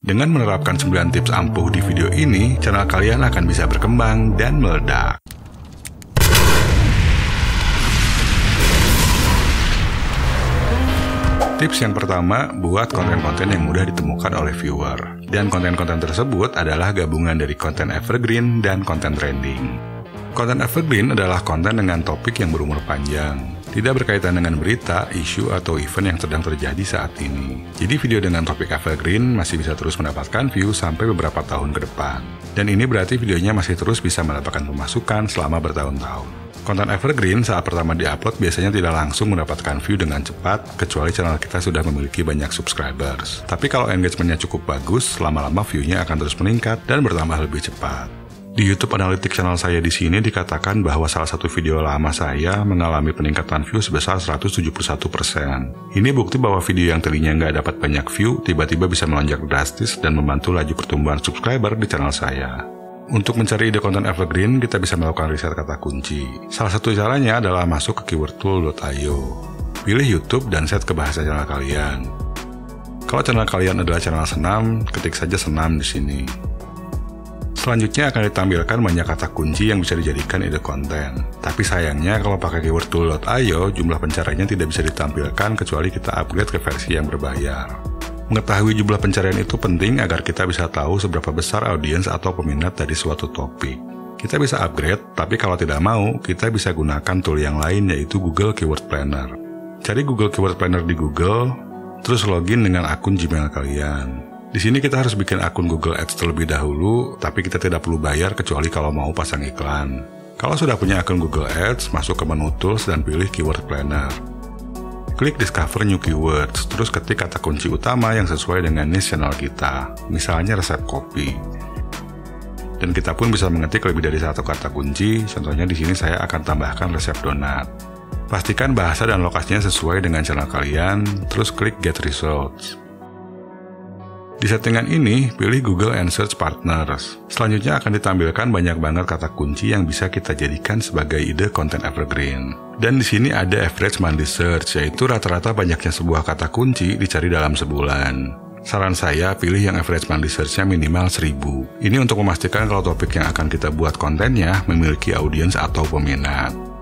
Dengan menerapkan 9 tips ampuh di video ini, channel kalian akan bisa berkembang dan meledak. Tips yang pertama, buat konten-konten yang mudah ditemukan oleh viewer. Dan konten-konten tersebut adalah gabungan dari konten evergreen dan konten trending. Konten evergreen adalah konten dengan topik yang berumur panjang, tidak berkaitan dengan berita, isu, atau event yang sedang terjadi saat ini. Jadi video dengan topik evergreen masih bisa terus mendapatkan view sampai beberapa tahun ke depan. Dan ini berarti videonya masih terus bisa mendapatkan pemasukan selama bertahun-tahun. Konten evergreen saat pertama diupload biasanya tidak langsung mendapatkan view dengan cepat, kecuali channel kita sudah memiliki banyak subscribers. Tapi kalau engagementnya cukup bagus, lama-lama view-nya akan terus meningkat dan bertambah lebih cepat. Di YouTube Analytics channel saya di sini dikatakan bahwa salah satu video lama saya mengalami peningkatan view sebesar 171%. Ini bukti bahwa video yang tadinya nggak dapat banyak view, tiba-tiba bisa melonjak drastis dan membantu laju pertumbuhan subscriber di channel saya. Untuk mencari ide konten evergreen, kita bisa melakukan riset kata kunci. Salah satu caranya adalah masuk ke keywordtool.io. Pilih YouTube dan set ke bahasa channel kalian. Kalau channel kalian adalah channel senam, ketik saja senam di sini. Selanjutnya akan ditampilkan banyak kata kunci yang bisa dijadikan ide konten. Tapi sayangnya kalau pakai keywordtool.io, jumlah pencariannya tidak bisa ditampilkan kecuali kita upgrade ke versi yang berbayar. Mengetahui jumlah pencarian itu penting agar kita bisa tahu seberapa besar audiens atau peminat dari suatu topik. Kita bisa upgrade, tapi kalau tidak mau, kita bisa gunakan tool yang lain yaitu Google Keyword Planner. Cari Google Keyword Planner di Google, terus login dengan akun Gmail kalian. Di sini kita harus bikin akun Google Ads terlebih dahulu, tapi kita tidak perlu bayar kecuali kalau mau pasang iklan. Kalau sudah punya akun Google Ads, masuk ke menu Tools dan pilih Keyword Planner. Klik Discover New Keywords, terus ketik kata kunci utama yang sesuai dengan niche channel kita, misalnya resep kopi. Dan kita pun bisa mengetik lebih dari satu kata kunci, contohnya di sini saya akan tambahkan resep donat. Pastikan bahasa dan lokasinya sesuai dengan channel kalian, terus klik Get Results. Di settingan ini, pilih Google and Search Partners. Selanjutnya akan ditampilkan banyak banget kata kunci yang bisa kita jadikan sebagai ide konten evergreen. Dan di sini ada average monthly search, yaitu rata-rata banyaknya sebuah kata kunci dicari dalam sebulan. Saran saya, pilih yang average monthly search-nya minimal 1000. Ini untuk memastikan kalau topik yang akan kita buat kontennya memiliki audiens atau peminat.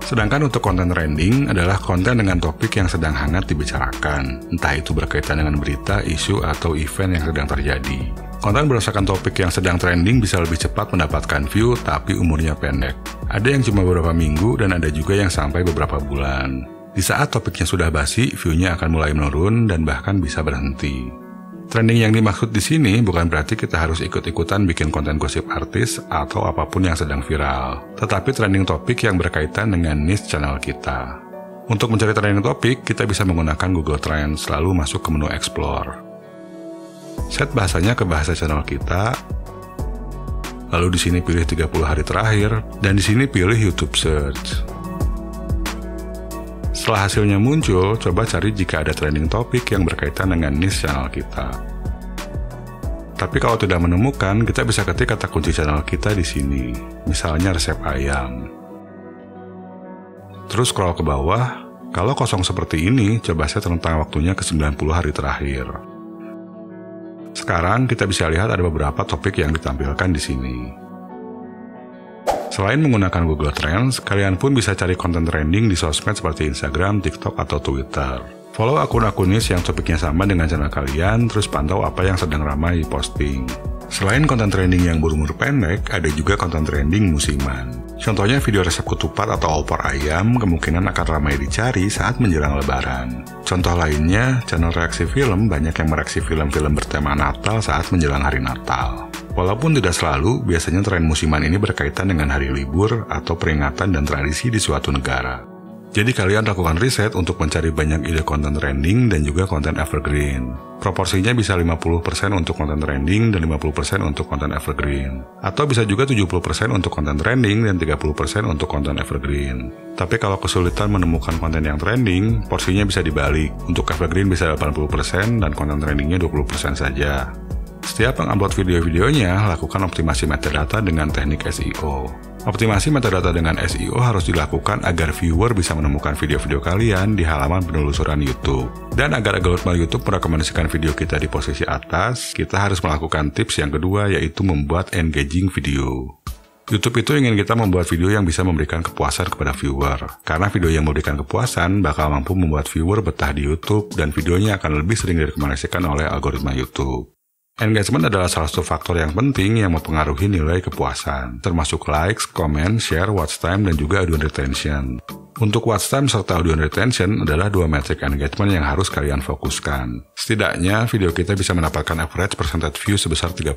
Sedangkan untuk konten trending adalah konten dengan topik yang sedang hangat dibicarakan, entah itu berkaitan dengan berita, isu, atau event yang sedang terjadi. Konten berdasarkan topik yang sedang trending bisa lebih cepat mendapatkan view, tapi umurnya pendek. Ada yang cuma beberapa minggu dan ada juga yang sampai beberapa bulan. Di saat topiknya sudah basi, view-nya akan mulai menurun dan bahkan bisa berhenti. Trending yang dimaksud di sini bukan berarti kita harus ikut-ikutan bikin konten gosip artis atau apapun yang sedang viral, tetapi trending topik yang berkaitan dengan niche channel kita. Untuk mencari trending topik, kita bisa menggunakan Google Trends, lalu masuk ke menu Explore. Set bahasanya ke bahasa channel kita, lalu di sini pilih 30 hari terakhir, dan di sini pilih YouTube Search. Setelah hasilnya muncul, coba cari jika ada trending topik yang berkaitan dengan niche channel kita. Tapi kalau tidak menemukan, kita bisa ketik kata kunci channel kita di sini, misalnya resep ayam. Terus scroll ke bawah, kalau kosong seperti ini, coba set rentang waktunya ke 90 hari terakhir. Sekarang kita bisa lihat ada beberapa topik yang ditampilkan di sini. Selain menggunakan Google Trends, kalian pun bisa cari konten trending di sosmed seperti Instagram, TikTok, atau Twitter. Follow akun-akun niche yang topiknya sama dengan channel kalian, terus pantau apa yang sedang ramai posting. Selain konten trending yang berumur pendek, ada juga konten trending musiman. Contohnya video resep ketupat atau opor ayam kemungkinan akan ramai dicari saat menjelang lebaran. Contoh lainnya, channel reaksi film banyak yang mereaksi film-film bertema Natal saat menjelang hari Natal. Walaupun tidak selalu, biasanya tren musiman ini berkaitan dengan hari libur atau peringatan dan tradisi di suatu negara. Jadi kalian lakukan riset untuk mencari banyak ide konten trending dan juga konten evergreen. Proporsinya bisa 50% untuk konten trending dan 50% untuk konten evergreen. Atau bisa juga 70% untuk konten trending dan 30% untuk konten evergreen. Tapi kalau kesulitan menemukan konten yang trending, porsinya bisa dibalik. Untuk evergreen bisa 80% dan konten trendingnya 20% saja. Setiap mengupload video-videonya, lakukan optimasi metadata dengan teknik SEO. Optimasi metadata dengan SEO harus dilakukan agar viewer bisa menemukan video-video kalian di halaman penelusuran YouTube. Dan agar algoritma YouTube merekomendasikan video kita di posisi atas, kita harus melakukan tips yang kedua, yaitu membuat engaging video. YouTube itu ingin kita membuat video yang bisa memberikan kepuasan kepada viewer. Karena video yang memberikan kepuasan bakal mampu membuat viewer betah di YouTube dan videonya akan lebih sering direkomendasikan oleh algoritma YouTube. Engagement adalah salah satu faktor yang penting yang mempengaruhi nilai kepuasan, termasuk likes, comment, share, watch time, dan juga audience retention. Untuk watch time serta audience retention adalah dua metrik engagement yang harus kalian fokuskan. Setidaknya video kita bisa mendapatkan average percentage view sebesar 30%.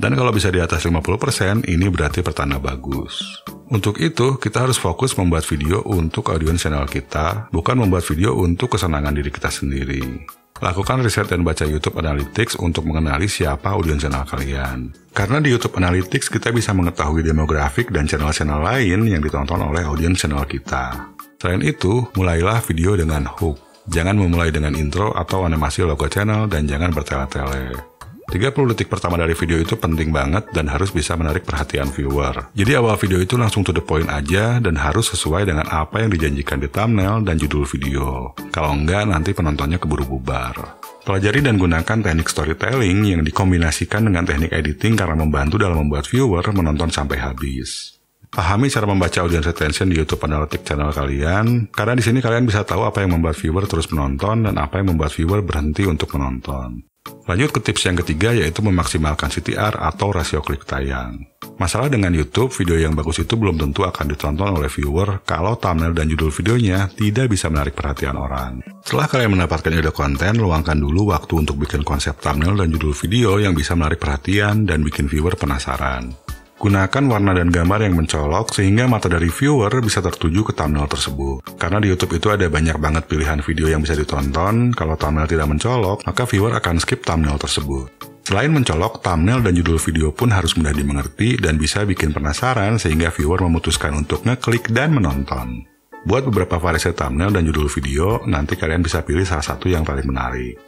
Dan kalau bisa di atas 50%, ini berarti pertanda bagus. Untuk itu, kita harus fokus membuat video untuk audiens channel kita, bukan membuat video untuk kesenangan diri kita sendiri. Lakukan riset dan baca YouTube Analytics untuk mengenali siapa audiens channel kalian. Karena di YouTube Analytics, kita bisa mengetahui demografik dan channel-channel lain yang ditonton oleh audiens channel kita. Selain itu, mulailah video dengan hook. Jangan memulai dengan intro atau animasi logo channel dan jangan bertele-tele. 30 detik pertama dari video itu penting banget dan harus bisa menarik perhatian viewer. Jadi awal video itu langsung to the point aja dan harus sesuai dengan apa yang dijanjikan di thumbnail dan judul video. Kalau enggak, nanti penontonnya keburu bubar. Pelajari dan gunakan teknik storytelling yang dikombinasikan dengan teknik editing karena membantu dalam membuat viewer menonton sampai habis. Pahami cara membaca audience retention di YouTube Analytics channel kalian, karena di sini kalian bisa tahu apa yang membuat viewer terus menonton dan apa yang membuat viewer berhenti untuk menonton. Lanjut ke tips yang ketiga, yaitu memaksimalkan CTR atau rasio klik tayang. Masalah dengan YouTube, video yang bagus itu belum tentu akan ditonton oleh viewer kalau thumbnail dan judul videonya tidak bisa menarik perhatian orang. Setelah kalian mendapatkan ide konten, luangkan dulu waktu untuk bikin konsep thumbnail dan judul video yang bisa menarik perhatian dan bikin viewer penasaran. Gunakan warna dan gambar yang mencolok sehingga mata dari viewer bisa tertuju ke thumbnail tersebut. Karena di YouTube itu ada banyak banget pilihan video yang bisa ditonton, kalau thumbnail tidak mencolok, maka viewer akan skip thumbnail tersebut. Selain mencolok, thumbnail dan judul video pun harus mudah dimengerti dan bisa bikin penasaran sehingga viewer memutuskan untuk ngeklik dan menonton. Buat beberapa variasi thumbnail dan judul video, nanti kalian bisa pilih salah satu yang paling menarik.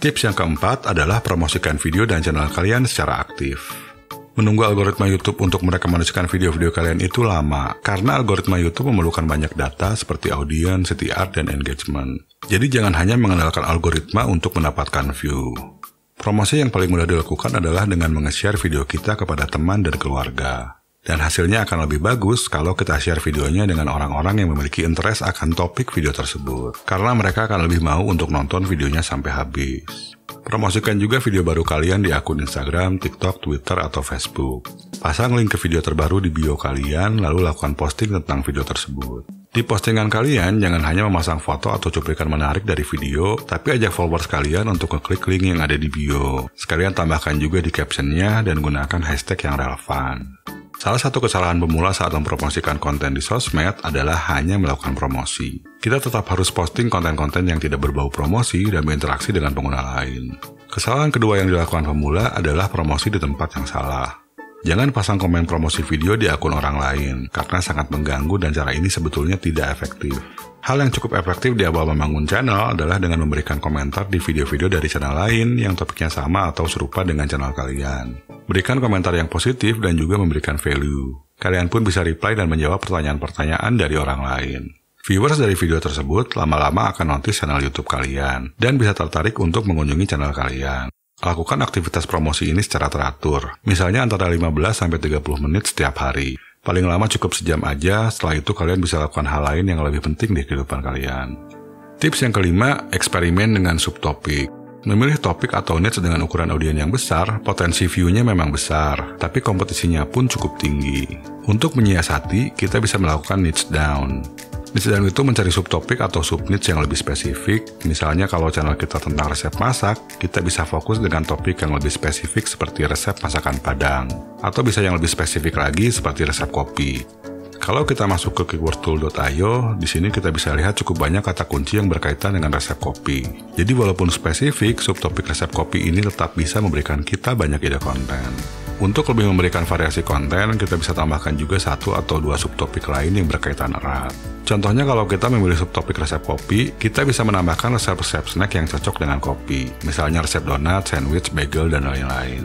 Tips yang keempat adalah promosikan video dan channel kalian secara aktif. Menunggu algoritma YouTube untuk merekomendasikan video-video kalian itu lama, karena algoritma YouTube memerlukan banyak data seperti audiens, CTR, dan engagement. Jadi jangan hanya mengandalkan algoritma untuk mendapatkan view. Promosi yang paling mudah dilakukan adalah dengan menge-share video kita kepada teman dan keluarga. Dan hasilnya akan lebih bagus kalau kita share videonya dengan orang-orang yang memiliki interest akan topik video tersebut, karena mereka akan lebih mau untuk nonton videonya sampai habis. Promosikan juga video baru kalian di akun Instagram, TikTok, Twitter, atau Facebook. Pasang link ke video terbaru di bio kalian, lalu lakukan posting tentang video tersebut. Di postingan kalian, jangan hanya memasang foto atau cuplikan menarik dari video, tapi ajak followers kalian untuk ngeklik link yang ada di bio. Sekalian tambahkan juga di captionnya dan gunakan hashtag yang relevan. Salah satu kesalahan pemula saat mempromosikan konten di sosmed adalah hanya melakukan promosi. Kita tetap harus posting konten-konten yang tidak berbau promosi dan berinteraksi dengan pengguna lain. Kesalahan kedua yang dilakukan pemula adalah promosi di tempat yang salah. Jangan pasang komen promosi video di akun orang lain, karena sangat mengganggu dan cara ini sebetulnya tidak efektif. Hal yang cukup efektif di awal membangun channel adalah dengan memberikan komentar di video-video dari channel lain yang topiknya sama atau serupa dengan channel kalian. Berikan komentar yang positif dan juga memberikan value. Kalian pun bisa reply dan menjawab pertanyaan-pertanyaan dari orang lain. Viewers dari video tersebut lama-lama akan notice channel YouTube kalian dan bisa tertarik untuk mengunjungi channel kalian. Lakukan aktivitas promosi ini secara teratur, misalnya antara 15-30 menit setiap hari. Paling lama cukup sejam aja, setelah itu kalian bisa lakukan hal lain yang lebih penting di kehidupan kalian. Tips yang kelima, eksperimen dengan subtopik. Memilih topik atau niche dengan ukuran audiens yang besar, potensi view-nya memang besar, tapi kompetisinya pun cukup tinggi. Untuk menyiasati, kita bisa melakukan niche down. Niche down itu mencari subtopik atau subniche yang lebih spesifik. Misalnya kalau channel kita tentang resep masak, kita bisa fokus dengan topik yang lebih spesifik seperti resep masakan Padang. Atau bisa yang lebih spesifik lagi seperti resep kopi. Kalau kita masuk ke keywordtool.io, di sini kita bisa lihat cukup banyak kata kunci yang berkaitan dengan resep kopi. Jadi walaupun spesifik, subtopik resep kopi ini tetap bisa memberikan kita banyak ide konten. Untuk lebih memberikan variasi konten, kita bisa tambahkan juga 1 atau 2 subtopik lain yang berkaitan erat. Contohnya kalau kita memilih subtopik resep kopi, kita bisa menambahkan resep-resep snack yang cocok dengan kopi. Misalnya resep donat, sandwich, bagel, dan lain-lain.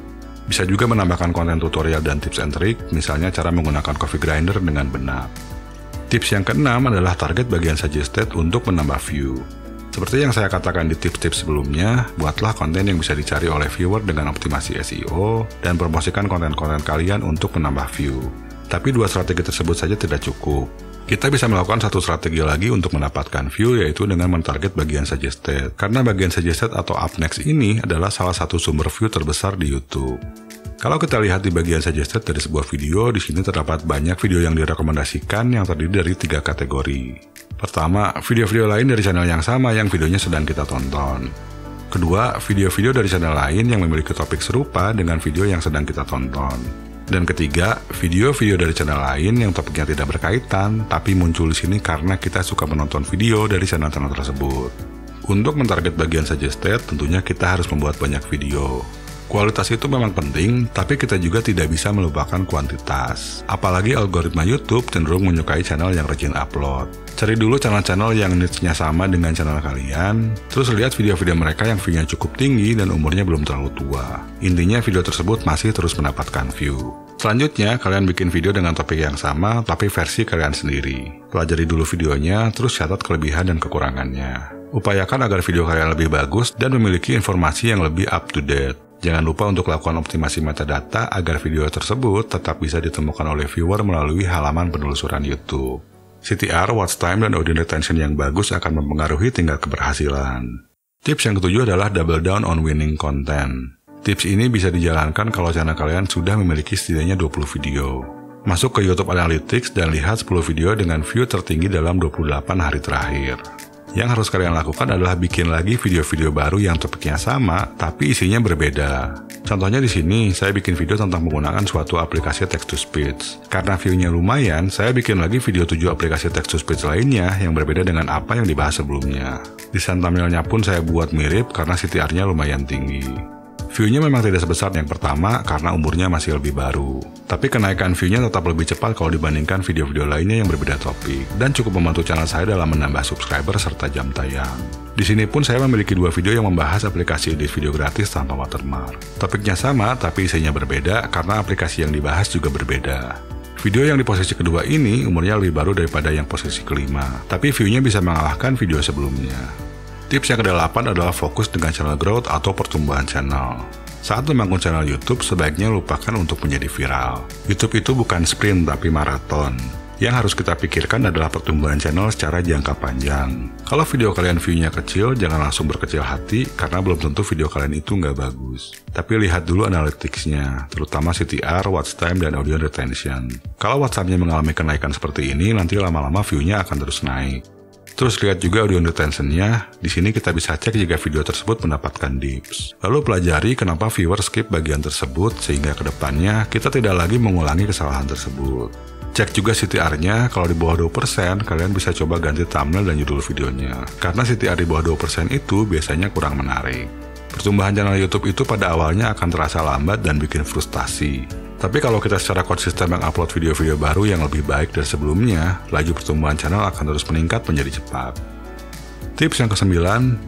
Bisa juga menambahkan konten tutorial dan tips and trick, misalnya cara menggunakan coffee grinder dengan benar. Tips yang keenam adalah target bagian suggested untuk menambah view. Seperti yang saya katakan di tips-tips sebelumnya, buatlah konten yang bisa dicari oleh viewer dengan optimasi SEO dan promosikan konten-konten kalian untuk menambah view. Tapi dua strategi tersebut saja tidak cukup. Kita bisa melakukan satu strategi lagi untuk mendapatkan view, yaitu dengan mentarget bagian suggested. Karena bagian suggested atau up next ini adalah salah satu sumber view terbesar di YouTube. Kalau kita lihat di bagian suggested dari sebuah video, di sini terdapat banyak video yang direkomendasikan yang terdiri dari 3 kategori. Pertama, video-video lain dari channel yang sama yang videonya sedang kita tonton. Kedua, video-video dari channel lain yang memiliki topik serupa dengan video yang sedang kita tonton. Dan ketiga, video-video dari channel lain yang topiknya tidak berkaitan, tapi muncul di sini karena kita suka menonton video dari channel-channel tersebut. Untuk mentarget bagian suggested, tentunya kita harus membuat banyak video. Kualitas itu memang penting, tapi kita juga tidak bisa melupakan kuantitas. Apalagi algoritma YouTube cenderung menyukai channel yang rajin upload. Cari dulu channel-channel yang niche-nya sama dengan channel kalian, terus lihat video-video mereka yang view-nya cukup tinggi dan umurnya belum terlalu tua. Intinya video tersebut masih terus mendapatkan view. Selanjutnya, kalian bikin video dengan topik yang sama, tapi versi kalian sendiri. Pelajari dulu videonya, terus catat kelebihan dan kekurangannya. Upayakan agar video kalian lebih bagus dan memiliki informasi yang lebih up to date. Jangan lupa untuk lakukan optimasi metadata agar video tersebut tetap bisa ditemukan oleh viewer melalui halaman penelusuran YouTube. CTR, watch time, dan audience retention yang bagus akan mempengaruhi tingkat keberhasilan. Tips yang ketujuh adalah double down on winning content. Tips ini bisa dijalankan kalau channel kalian sudah memiliki setidaknya 20 video. Masuk ke YouTube Analytics dan lihat 10 video dengan view tertinggi dalam 28 hari terakhir. Yang harus kalian lakukan adalah bikin lagi video-video baru yang topiknya sama, tapi isinya berbeda. Contohnya di sini, saya bikin video tentang menggunakan suatu aplikasi text-to-speech. Karena view-nya lumayan, saya bikin lagi video 7 aplikasi text-to-speech lainnya yang berbeda dengan apa yang dibahas sebelumnya. Desain thumbnail-nya pun saya buat mirip karena CTR-nya lumayan tinggi. View-nya memang tidak sebesar yang pertama karena umurnya masih lebih baru. Tapi kenaikan view-nya tetap lebih cepat kalau dibandingkan video-video lainnya yang berbeda topik, dan cukup membantu channel saya dalam menambah subscriber serta jam tayang. Di sini pun saya memiliki 2 video yang membahas aplikasi edit video gratis tanpa watermark. Topiknya sama, tapi isinya berbeda karena aplikasi yang dibahas juga berbeda. Video yang di posisi kedua ini umurnya lebih baru daripada yang posisi kelima, tapi view-nya bisa mengalahkan video sebelumnya. Tips yang ke-8 adalah fokus dengan channel growth atau pertumbuhan channel. Saat membangun channel YouTube, sebaiknya lupakan untuk menjadi viral. YouTube itu bukan sprint tapi maraton. Yang harus kita pikirkan adalah pertumbuhan channel secara jangka panjang. Kalau video kalian view-nya kecil, jangan langsung berkecil hati karena belum tentu video kalian itu nggak bagus. Tapi lihat dulu analytics-nya, terutama CTR, watch time, dan audience retention. Kalau watch time-nya mengalami kenaikan seperti ini, nanti lama-lama view-nya akan terus naik. Terus lihat juga audience retention-nya. Di sini kita bisa cek jika video tersebut mendapatkan dips. Lalu pelajari kenapa viewer skip bagian tersebut sehingga kedepannya kita tidak lagi mengulangi kesalahan tersebut. Cek juga CTR-nya, kalau di bawah 2%, kalian bisa coba ganti thumbnail dan judul videonya. Karena CTR di bawah 2% itu biasanya kurang menarik. Pertumbuhan channel YouTube itu pada awalnya akan terasa lambat dan bikin frustasi. Tapi kalau kita secara konsisten mengupload video-video baru yang lebih baik dari sebelumnya, laju pertumbuhan channel akan terus meningkat menjadi cepat. Tips yang ke-9,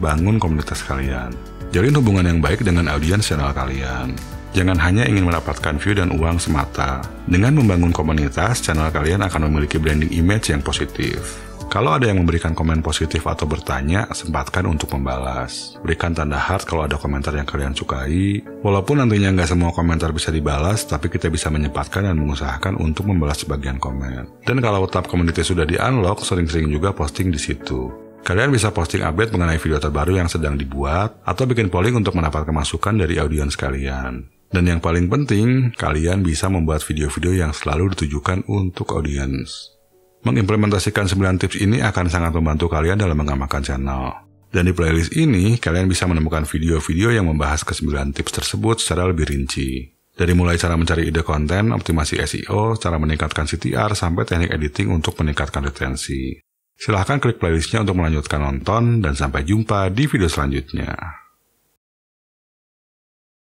bangun komunitas kalian. Jalin hubungan yang baik dengan audiens channel kalian. Jangan hanya ingin mendapatkan view dan uang semata. Dengan membangun komunitas, channel kalian akan memiliki branding image yang positif. Kalau ada yang memberikan komen positif atau bertanya, sempatkan untuk membalas. Berikan tanda heart kalau ada komentar yang kalian sukai. Walaupun nantinya nggak semua komentar bisa dibalas, tapi kita bisa menyempatkan dan mengusahakan untuk membalas sebagian komen. Dan kalau tab community sudah di-unlock, sering-sering juga posting di situ. Kalian bisa posting update mengenai video terbaru yang sedang dibuat, atau bikin polling untuk mendapatkan masukan dari audiens kalian. Dan yang paling penting, kalian bisa membuat video-video yang selalu ditujukan untuk audiens. Mengimplementasikan 9 tips ini akan sangat membantu kalian dalam mengamalkan channel. Dan di playlist ini, kalian bisa menemukan video-video yang membahas ke-9 tips tersebut secara lebih rinci. Dari mulai cara mencari ide konten, optimasi SEO, cara meningkatkan CTR, sampai teknik editing untuk meningkatkan retensi. Silahkan klik playlistnya untuk melanjutkan nonton, dan sampai jumpa di video selanjutnya.